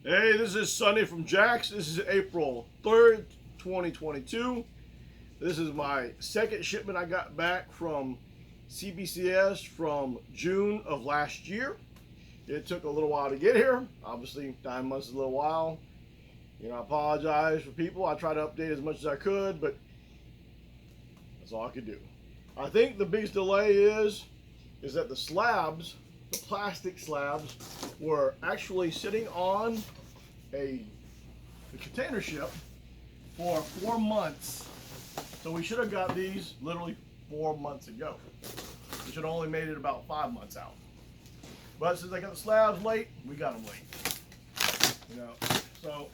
Hey, this is Sonny from Jax. This is April 3rd, 2022. This is my second shipment I got back from CBCS from June of last year. It took a little while to get here. Obviously, 9 months is a little while. I apologize for people. I tried to update as much as I could, but that's all I could do. I think the biggest delay is that the slabs, the plastic slabs, were actually sitting on a container ship for 4 months. So we should have got these literally 4 months ago. We should have only made it about 5 months out. But since I got the slabs late, we got them late. So.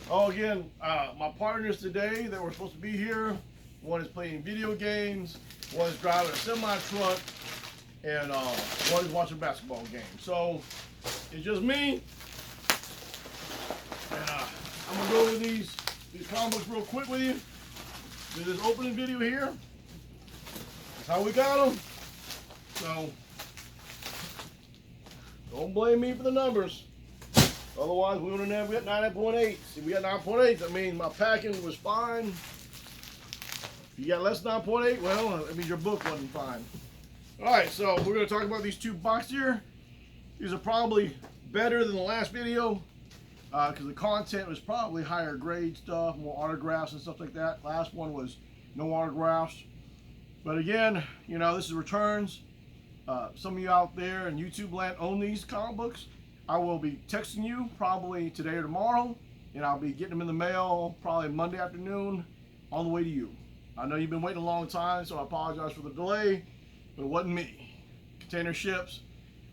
Oh, again, my partners today that were supposed to be here, one is playing video games, one is driving a semi-truck, and one is watching a basketball game. So it's just me, and I'm gonna go over these comic books real quick with you. Do this opening video here. That's how we got them. So don't blame me for the numbers. Otherwise, we wouldn't have got 9.8. See, we got 9.8. I mean, my packing was fine. If you got less than 9.8, well, that means your book wasn't fine. All right, so we're going to talk about these two boxes here. These are probably better than the last video because the content was probably higher grade stuff, more autographs and stuff like that. Last one was no autographs. But again, this is returns. Some of you out there in YouTube land own these comic books. I will be texting you probably today or tomorrow, and I'll be getting them in the mail probably Monday afternoon on the way to you. I know you've been waiting a long time, so I apologize for the delay, but it wasn't me. Container ships,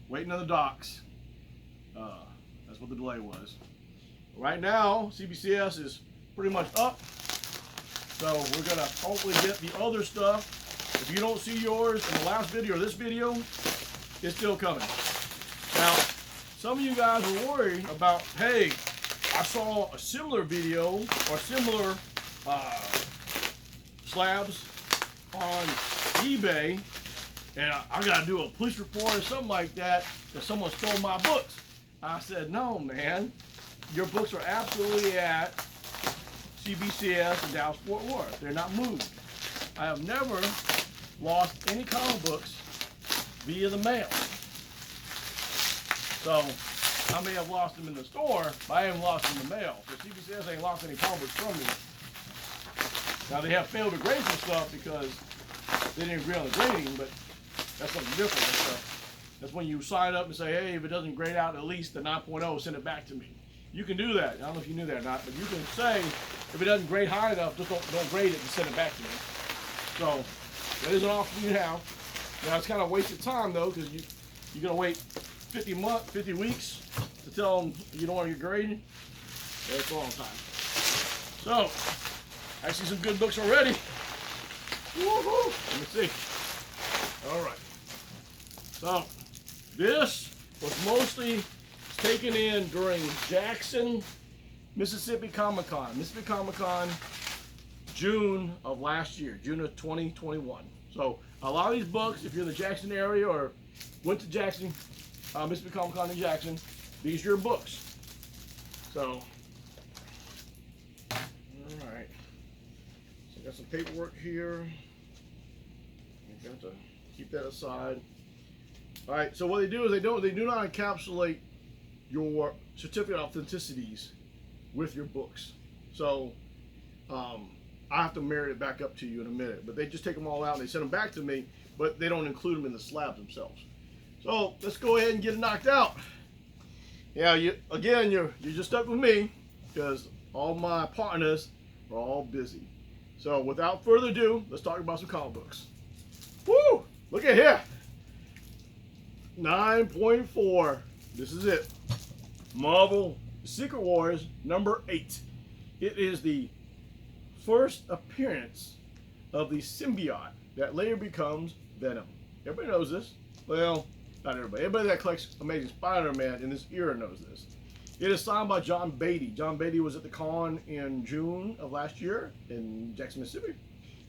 waiting on the docks. That's what the delay was. Right now, CBCS is pretty much up, so we're going to hopefully get the other stuff. If you don't see yours in the last video or this video, it's still coming. Now, some of you guys were worried about, hey, I saw a similar video or similar slabs on eBay, and I got to do a police report or something like that someone stole my books. I said, no, man, your books are absolutely at CBCS in Dallas-Fort Worth. They're not moved. I have never lost any comic books via the mail. So I may have lost them in the store, but I haven't lost them in the mail. So CBCS ain't lost any comic books from me. Now they have failed to grade some stuff because they didn't agree on the grading, but that's something different. That's when you sign up and say, hey, if it doesn't grade out at least the 9.0, send it back to me. You can do that. I don't know if you knew that or not, but you can say if it doesn't grade high enough, just don't grade it and send it back to me. So that is an option you have. Now it's kind of wasted time though, because you're gonna wait 50 weeks to tell them you don't want to get graded. That's a long time. So, I see some good books already. Woohoo! Let me see. All right. So, this was mostly taken in during Jackson, Mississippi Comic-Con. Mississippi Comic-Con, June of last year, June of 2021. So, a lot of these books, if you're in the Jackson area or went to Jackson, Mississippi Comic-Con in Jackson, these are your books. So, alright. So I got some paperwork here. I got to keep that aside. Alright, so what they do is they do not encapsulate your certificate of authenticities with your books. So I have to marry it back up to you in a minute. But they just take them all out and they send them back to me, but they don't include them in the slabs themselves. So let's go ahead and get it knocked out. Yeah, you're just stuck with me because all my partners are all busy. So without further ado, let's talk about some comic books. Woo! Look at here. 9.4. This is it. Marvel Secret Wars number 8. It is the first appearance of the symbiote that later becomes Venom. Everybody knows this. Well, not everybody. Everybody that collects Amazing Spider-Man in this era knows this. It is signed by John Beatty. John Beatty was at the con in June of last year in Jackson, Mississippi.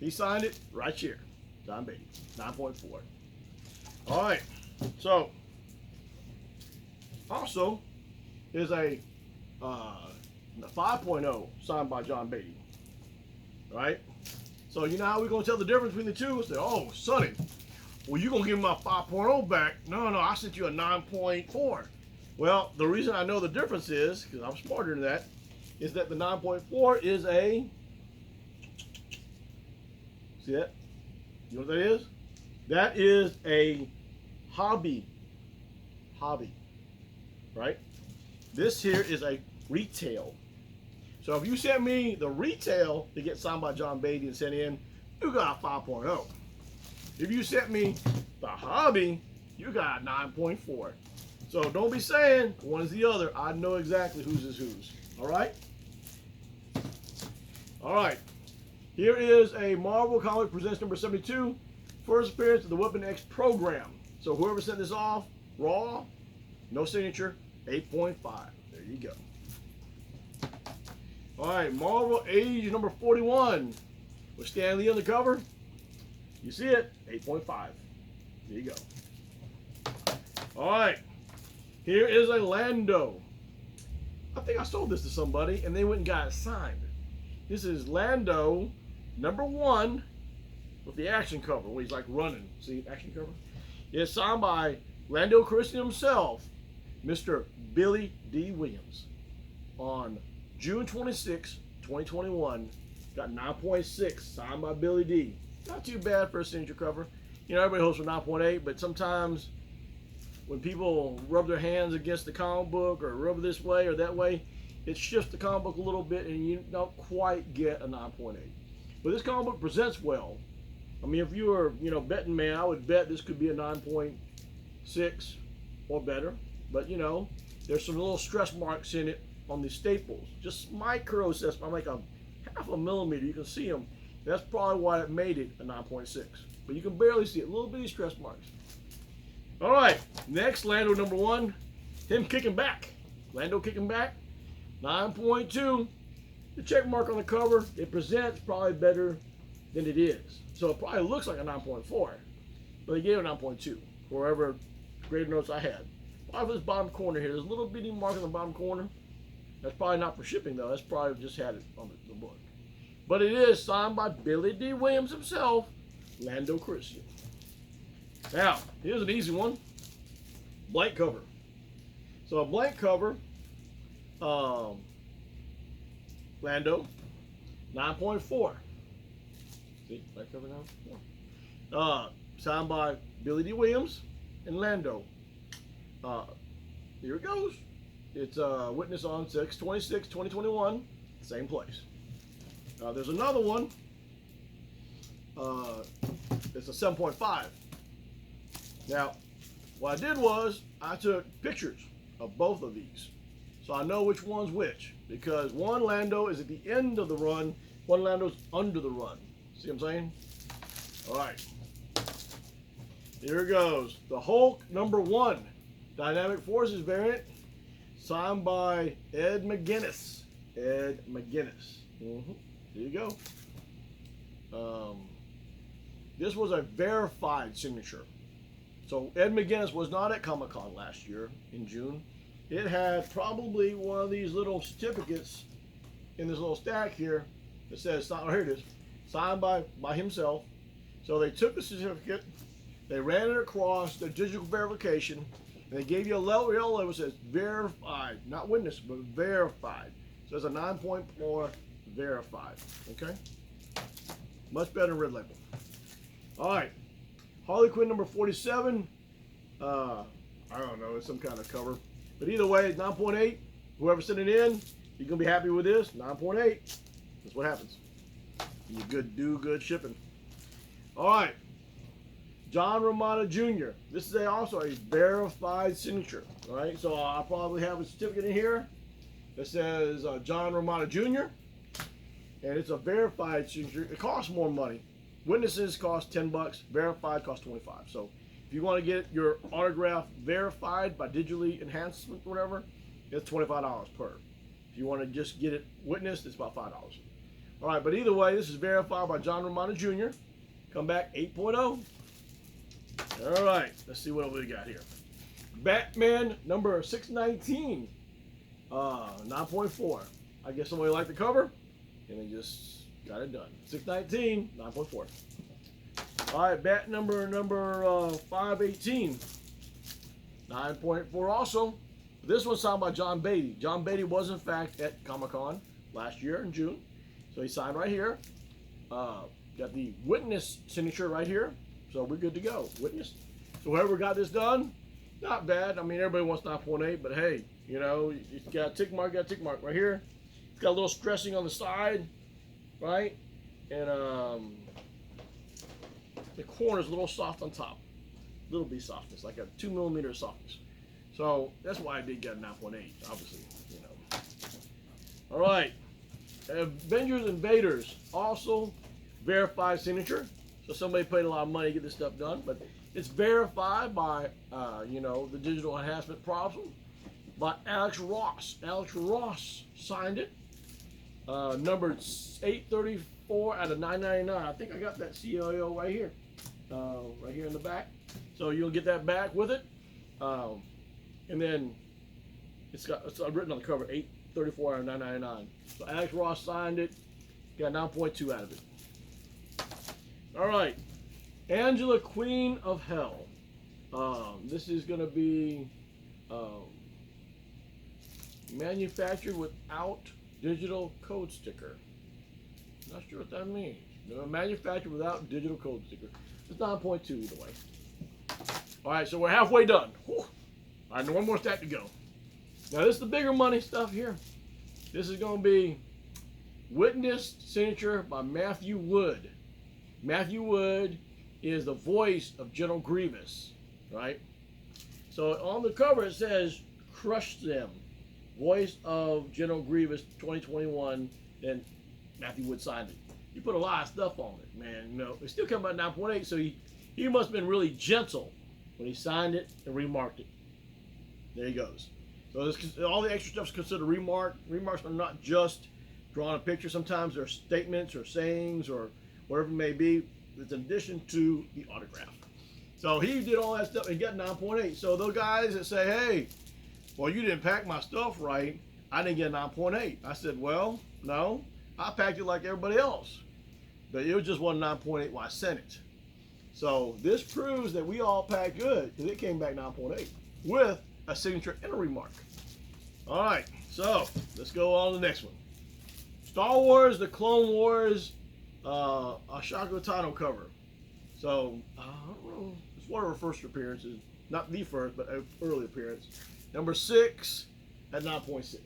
He signed it right here. John Beatty, 9.4. All right. So, also, is a 5.0 signed by John Beatty. Right? So you know how we're going to tell the difference between the two? Say, oh, Sonny, well, you're going to give me my 5.0 back. No, I sent you a 9.4. Well, the reason I know the difference is, because I'm smarter than that, is that the 9.4 is a, see that? You know what that is? That is a hobby, right? This here is a retail. So if you sent me the retail to get signed by John Beatty and sent in, you got a 5.0. If you sent me the hobby, you got a 9.4. So don't be saying one is the other. I know exactly whose is whose. All right? All right. Here is a Marvel Comic Presents number 72. First appearance of the Weapon X program. So whoever sent this off, raw, no signature, 8.5. There you go. All right, Marvel Age number 41 with Stan Lee on the cover. You see it, 8.5. There you go. All right, here is a Lando. I think I sold this to somebody and they went and got it signed. This is Lando number 1 with the action cover where he's like running. See, action cover? It's signed by Lando Calrissian himself, Mr. Billy D. Williams, on June 26, 2021. Got 9.6, signed by Billy D. Not too bad for a signature cover. You know, everybody hopes for 9.8, but sometimes when people rub their hands against the comic book or rub this way or that way, it shifts the comic book a little bit and you don't quite get a 9.8. But this comic book presents well. I mean, if you were, betting man, I would bet this could be a 9.6 or better. But, there's some little stress marks in it on the staples. Just micro stress, like a half a millimeter. You can see them. That's probably why it made it a 9.6. But you can barely see it. Little bitty stress marks. All right. Next, Lando number 1. Him kicking back. Lando kicking back. 9.2. The check mark on the cover. It presents probably better than it is. So it probably looks like a 9.4. But they gave it a 9.2. Wherever grade notes I had. Why for this bottom corner here? There's a little bitty mark in the bottom corner. That's probably not for shipping though. That's probably just had it on the book. But it is signed by Billy D. Williams himself, Lando Calrissian. Now, here's an easy one. Blank cover. So a blank cover, Lando, 9.4. See, blank cover now? Signed by Billy D. Williams and Lando. Here it goes. It's witness on 6/26/2021, same place. There's another one. It's a 7.5. Now, what I did was I took pictures of both of these, so I know which one's which. Because one Lando is at the end of the run, one Lando's under the run. See what I'm saying? All right. Here it goes. The Hulk number 1, Dynamic Forces variant. Signed by Ed Mcginnis. Ed Mcginnis. There you go. This was a verified signature. So Ed Mcginnis was not at Comic-Con last year in June. It had probably one of these little certificates in this little stack here that says, oh, here it is, signed by himself. So they took the certificate, they ran it across the digital verification, and they gave you a yellow label that says verified, not witness, but verified. So it's a 9.4 verified, okay? Much better than red label. All right, Harley Quinn number 47. I don't know, it's some kind of cover. But either way, it's 9.8. Whoever sent it in, you're gonna be happy with this, 9.8. That's what happens. You do good shipping. All right. John Romano Jr. This is also a verified signature. All right, so I'll probably have a certificate in here that says John Romano Jr. And it's a verified signature. It costs more money. Witnesses cost $10. Verified costs $25. So if you want to get your autograph verified by digitally enhancement or whatever, it's $25 per. If you want to just get it witnessed, it's about $5. All right, but either way, this is verified by John Romano Jr. Come back 8.0. All right, let's see what we got here. Batman number 619. 9.4. I guess somebody liked the cover, and they just got it done. 619, 9.4. All right, bat number 518, 9.4 also. This one's signed by John Beatty. John Beatty was, in fact, at Comic-Con last year in June. So he signed right here. Got the witness signature right here. So we're good to go. Witness. So whoever got this done, not bad. I mean, everybody wants 9.8, but hey, you know, it's got a tick mark, right here. It's got a little stressing on the side, right? And the corner's a little soft on top. Little bit softness, like a 2 millimeter softness. So that's why I did get a 9.8, obviously, you know. All right, Avengers Invaders, also verified signature. So somebody paid a lot of money to get this stuff done, but it's verified by, you know, the digital enhancement problem by Alex Ross. Alex Ross signed it. Numbered 834 out of 999. I think I got that CLO right here in the back. So you'll get that back with it. And then it's written on the cover, 834 out of 999. So Alex Ross signed it, got 9.2 out of it. All right, Angela, Queen of Hell. This is going to be manufactured without digital code sticker. Not sure what that means. Manufactured without digital code sticker. It's 9.2 either way. All right, so we're halfway done. Whew. All right, one more stack to go. Now this is the bigger money stuff here. This is going to be witnessed signature by Matthew Wood. Matthew Wood is the voice of General Grievous, right? So on the cover it says, "Crush them." Voice of General Grievous 2021, and Matthew Wood signed it. He put a lot of stuff on it, man. You know, it still came out 9.8, so he must have been really gentle when he signed it and remarked it. There he goes. So this, all the extra stuff is considered remark. Remarks are not just drawing a picture. Sometimes they're statements or sayings or whatever it may be. It's in addition to the autograph. So he did all that stuff and got 9.8. So those guys that say, hey, well, you didn't pack my stuff right, I didn't get 9.8. I said, well, no, I packed it like everybody else. But it was just wasn't 9.8 when I sent it. So this proves that we all packed good because it came back 9.8 with a signature and a remark. All right, so let's go on to the next one. Star Wars, The Clone Wars, Ahsoka Tano cover. So, I don't know, it's one of her first appearances. Not the first, but an early appearance. Number 6 at 9.6.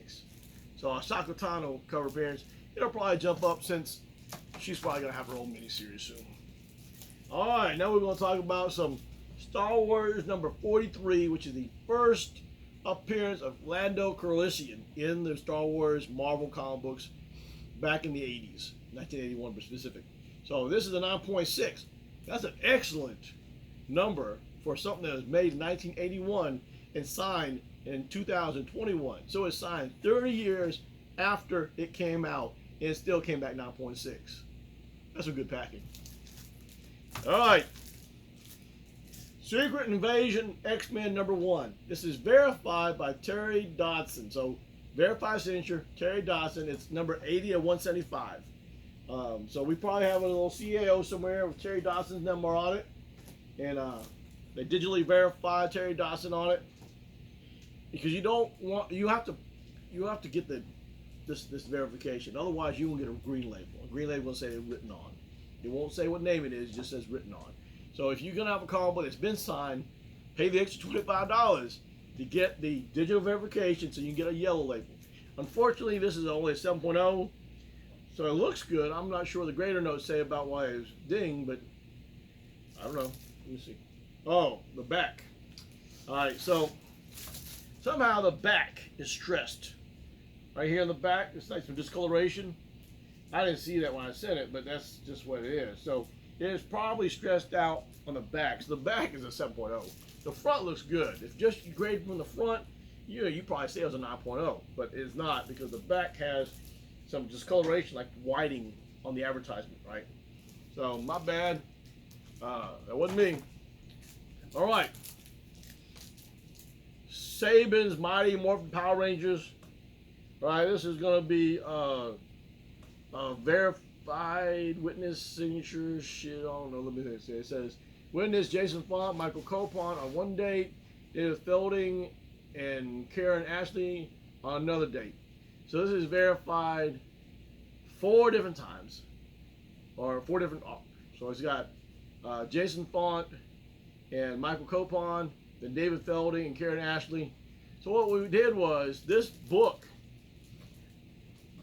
So Ahsoka Tano cover appearance. It'll probably jump up since she's probably going to have her own miniseries soon. All right, now we're going to talk about some Star Wars number 43, which is the first appearance of Lando Calrissian in the Star Wars Marvel comic books back in the 80s, 1981 to be specific. So this is a 9.6. That's an excellent number for something that was made in 1981 and signed in 2021. So it's signed 30 years after it came out, and it still came back 9.6. That's a good packing. All right. Secret Invasion X-Men number 1. This is verified by Terry Dodson. So verified signature, Terry Dodson. It's number 80 of 175. So we probably have a little CAO somewhere with Terry Dodson's number on it. And they digitally verify Terry Dodson on it. Because you don't want, you have to get this verification. Otherwise you won't get a green label. A green label will say it's written on. It won't say what name it is, it just says written on. So if you're gonna have a comic book that's been signed, pay the extra $25 to get the digital verification so you can get a yellow label. Unfortunately, this is only a 7.0, so it looks good. I'm not sure what the grader notes say about why it's ding, but I don't know. Let me see. Oh, the back. All right, so somehow the back is stressed. Right here in the back, it's like some discoloration. I didn't see that when I sent it, but that's just what it is. So it is probably stressed out on the back. So the back is a 7.0. The front looks good. If just you grade from the front, you probably say it was a 9.0, but it's not because the back has some discoloration like whiting on the advertisement, right? So my bad. That wasn't me. All right. Saban's Mighty Morphin Power Rangers All right, this is going to be verified witness signature shit. I don't know. Let me see. It says witness Jason Font, Michael Copon on one date, David Felding, and Karen Ashley on another date. So this is verified 4 different times, or 4 different. So it's got Jason Font and Michael Copon, then David Felding and Karen Ashley. So what we did was this book.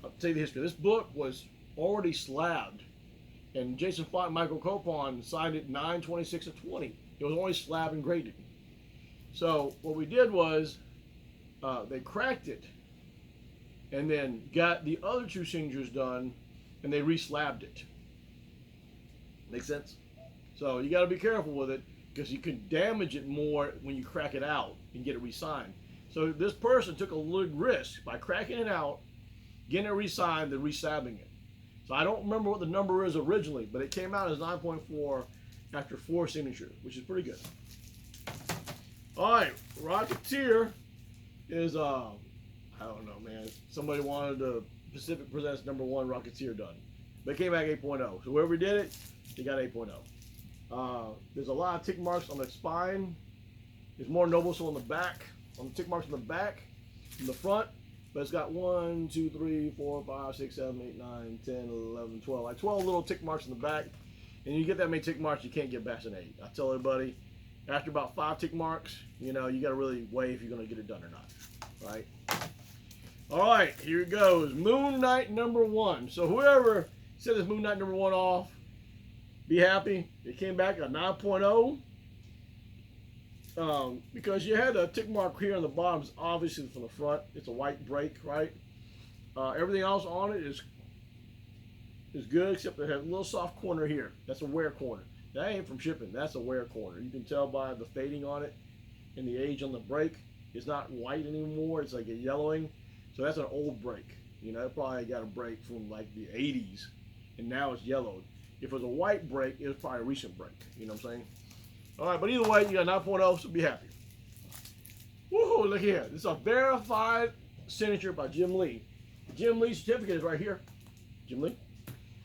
I'll tell you the history. This book was already slabbed, and Jason Font and Michael Copon signed it 9/26/20. It was only slab and graded. So what we did was they cracked it, and then got the other 2 signatures done, and they re-slabbed it. Make sense? So you got to be careful with it, because you can damage it more when you crack it out and get it re-signed. So this person took a little risk by cracking it out, getting it re-signed, then re-slabbing it. So I don't remember what the number is originally, but it came out as 9.4 after 4 signatures, which is pretty good. All right, Rocketeer is I don't know, man. Somebody wanted the Pacific Presents #1 Rocketeer done, but it came back 8.0. So whoever did it, they got 8.0. There's a lot of tick marks on the spine. There's more noticeable on the back, on the tick marks on the back, in the front. But it's got 1, 2, 3, 4, 5, 6, 7, 8, 9, 10, 11, 12. Like 12 little tick marks in the back. And you get that many tick marks, you can't get past an 8. I tell everybody, after about 5 tick marks, you know, you got to really weigh if you're going to get it done or not. Right? All right, here it goes. Moon Knight #1. So whoever set this Moon Knight #1 off, be happy. It came back at 9.0. Because you had a tick mark here on the bottom, is obviously from the front. It's a white break, right? Everything else on it is good, except it has a little soft corner here. That's a wear corner. That ain't from shipping. That's a wear corner. You can tell by the fading on it and the age on the break. It's not white anymore. It's like a yellowing. So that's an old break. You know, it probably got a break from like the 80s, and now it's yellowed. If it was a white break, it was probably a recent break. You know what I'm saying? All right, but either way, you got 9.0, so be happy. Woohoo, look here. This is a verified signature by Jim Lee. The Jim Lee certificate is right here. Jim Lee.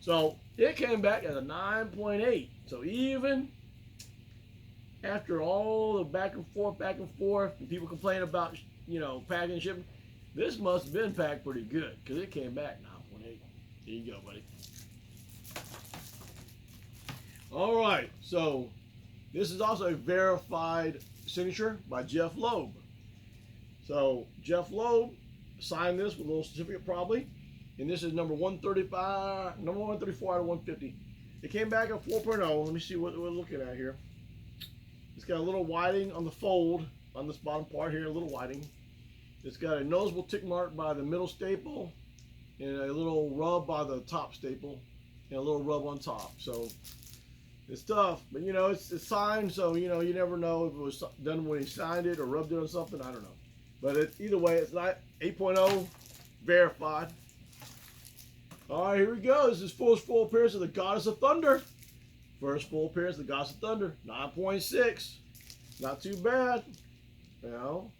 So it came back as a 9.8. So even after all the back and forth, and people complain about, you know, packing and shipping, this must have been packed pretty good, because it came back 9.8. There you go, buddy. All right, so this is also a verified signature by Jeff Loeb. So Jeff Loeb signed this with a little certificate probably, and this is number 135, number 134 out of 150. It came back at 4.0. Let me see what we're looking at here. It's got a little whiting on the fold on this bottom part here, a little whiting. It's got a noticeable tick mark by the middle staple, and a little rub by the top staple, and a little rub on top. So it's tough, but you know, it's signed, so you know, you never know if it was done when he signed it or rubbed it on something. I don't know. But either way, it's not 8.0 verified. All right, here we go. This is first full appearance of the Goddess of Thunder. First full appearance of the Goddess of Thunder, 9.6. Not too bad. You know,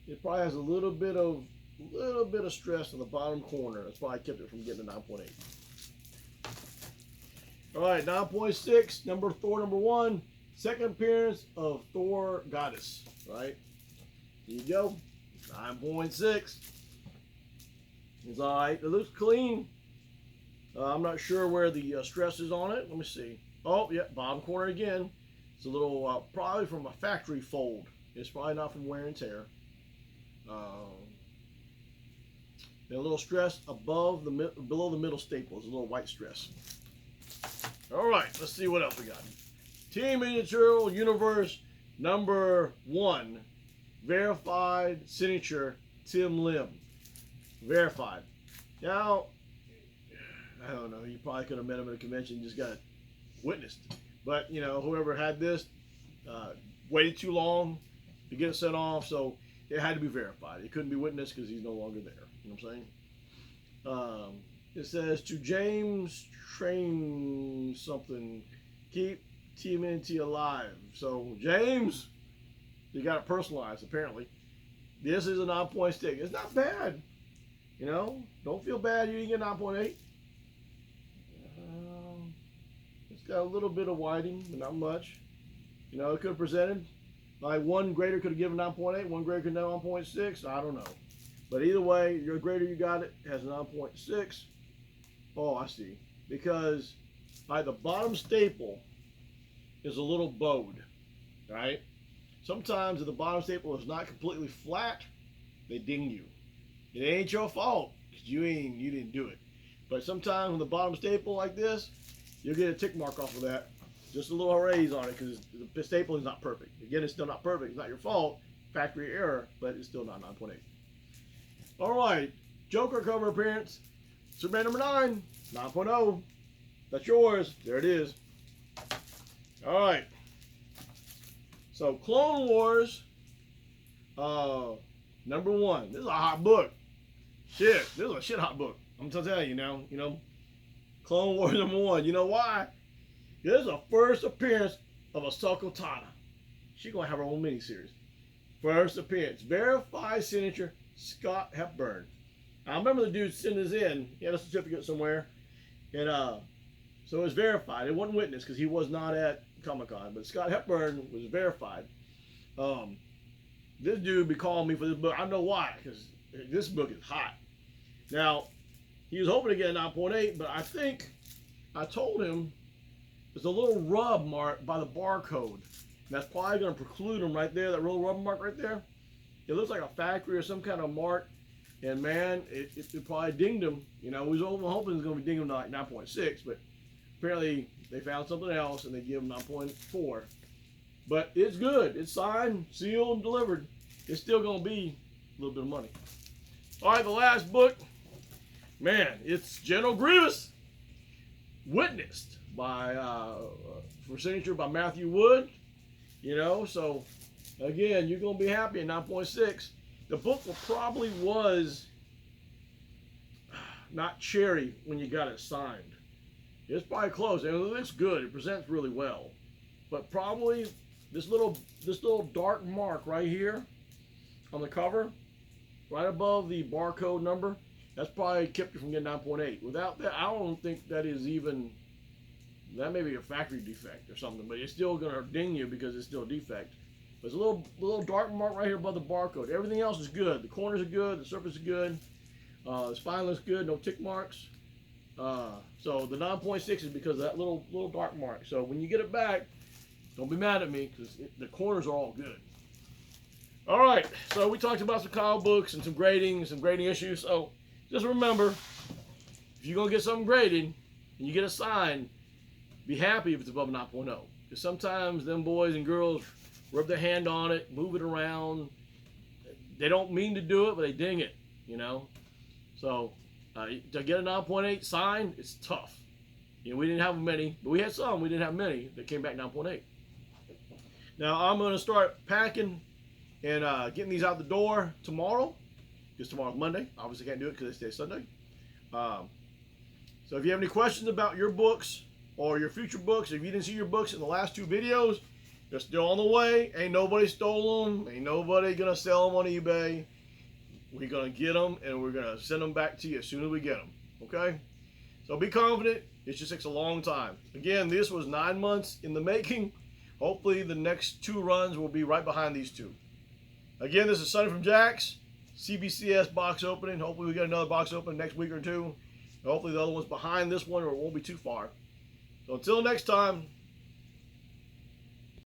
it probably has a little bit of stress in the bottom corner. That's why I kept it from getting a 9.8. All right, 9.6, Thor #1, second appearance of Thor Goddess, right? Here you go, 9.6. It's all right. It looks clean. I'm not sure where the stress is on it. Let me see. Oh, yeah, bottom corner again. It's a little, probably from a factory fold. It's probably not from wear and tear. And a little stress above below the middle staple. It's a little white stress. All right, let's see what else we got. Team Miniature Universe #1, verified signature, Tim Lim. Verified. Now, I don't know, you probably could have met him at a convention and just got witnessed. But, you know, whoever had this waited too long to get it sent off, so it had to be verified. It couldn't be witnessed because he's no longer there. You know what I'm saying? It says, to James Train something, keep TMNT alive. So, James, you got it personalized, apparently. This is a 9.6. It's not bad. You know, don't feel bad you didn't get 9.8. It's got a little bit of whiting, but not much. You know, it could have presented. Like one grader could have given 9.8, one grader could have 9.6. I don't know. But either way, your grader you got it has 9.6. Oh, I see. Because like the bottom staple is a little bowed, right? Sometimes if the bottom staple is not completely flat, they ding you. It ain't your fault because you didn't do it. But sometimes when the bottom staple like this, you'll get a tick mark off of that. Just a little raise on it because the staple is not perfect. Again, it's still not perfect. It's not your fault. Factory error, but it's still not 9.8. All right, Joker cover appearance. Superman number 9, 9.0. That's yours. There it is. All right. So Clone Wars, number 1. This is a hot book. Shit, this is a shit hot book. I'm gonna tell you now. You know, Clone Wars number 1. You know why? This is the first appearance of Ahsoka Tano. She's gonna have her own miniseries. First appearance, verified signature, Scott Hepburn. I remember the dude sending this in. He had a certificate somewhere, and so it was verified. It wasn't witnessed because he was not at Comic-Con, but Scott Hepburn was verified. This dude be calling me for this book. I know why, because this book is hot. Now, he was hoping to get a 9.8, but I think I told him there's a little rub mark by the barcode. And that's probably going to preclude him right there, that little rub mark right there. It looks like a factory or some kind of mark. And man, it probably dinged him. You know, we was hoping it was going to be dinged him to like 9.6, but apparently they found something else and they give him 9.4. But it's good. It's signed, sealed, and delivered. It's still going to be a little bit of money. All right, the last book. Man, it's General Grievous. Witnessed by, for signature by Matthew Wood. You know, so again, you're going to be happy at 9.6. The book probably was not cherry when you got it signed. It's probably close. And it looks good. It presents really well. But probably this little dark mark right here on the cover, right above the barcode number, that's probably kept you from getting 9.8. Without that, I don't think that is even, that may be a factory defect or something, but it's still going to ding you because it's still a defect. There's a little dark mark right here above the barcode. Everything else is good. The corners are good. The surface is good. The spine looks good. No tick marks. So the 9.6 is because of that little dark mark. So when you get it back, don't be mad at me because the corners are all good. All right. So we talked about some comic books and some grading issues. So just remember, if you're gonna get something graded and you get a sign, be happy if it's above 9.0. Because sometimes them boys and girls rub their hand on it, move it around. They don't mean to do it, but they ding it, you know. So to get a 9.8 sign, it's tough. You know, we didn't have many, but we had some. We didn't have many that came back 9.8. Now I'm going to start packing and getting these out the door tomorrow. Because tomorrow's Monday. Obviously can't do it because it's Sunday. So if you have any questions about your books or your future books, if you didn't see your books in the last 2 videos, they're still on the way. Ain't nobody stole them. Ain't nobody going to sell them on eBay. We're going to get them and we're going to send them back to you as soon as we get them. Okay? So be confident. It just takes a long time. Again, this was 9 months in the making. Hopefully the next 2 runs will be right behind these 2. Again, this is Sonny from Jack's CBCS box opening. Hopefully we get another box open next week or 2. And hopefully the other one's behind this one or it won't be too far. So until next time,